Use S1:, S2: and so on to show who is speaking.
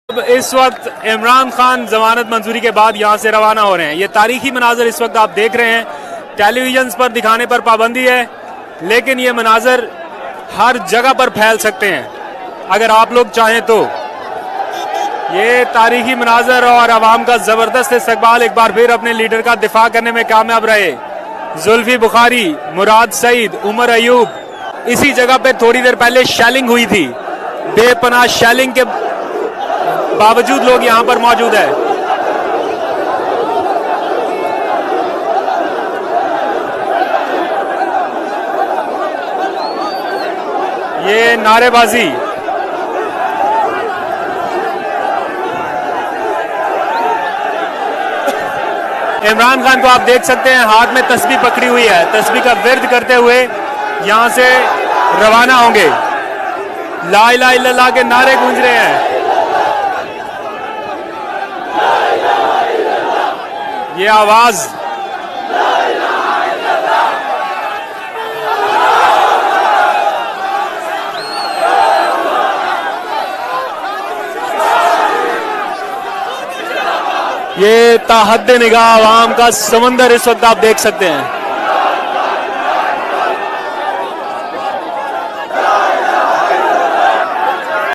S1: अब इस वक्त इमरान खान जमानत मंजूरी के बाद यहाँ से रवाना हो रहे हैं। ये तारीखी मनाजर इस वक्त आप देख रहे हैं। टेलीविजन पर दिखाने पर पाबंदी है, लेकिन ये मनाजर हर जगह पर फैल सकते हैं अगर आप लोग चाहें तो। ये तारीखी मनाजर और आवाम का जबरदस्त इस्तकबाल एक बार फिर अपने लीडर का दिफा करने में कामयाब रहे। जुल्फी बुखारी, मुराद सईद, उमर अयूब। इसी जगह पे थोड़ी देर पहले शेलिंग हुई थी। बेपनाह शेलिंग के बावजूद लोग यहां पर मौजूद है। ये नारेबाजी, इमरान खान को आप देख सकते हैं हाथ में तस्बीह पकड़ी हुई है। तस्बीह का विर्द करते हुए यहां से रवाना होंगे। ला इलाहा इल्लल्लाह के नारे गूंज रहे हैं। ये आवाज ये ताहद्दे निगाह आवाम का समंदर इस वक्त आप देख सकते हैं।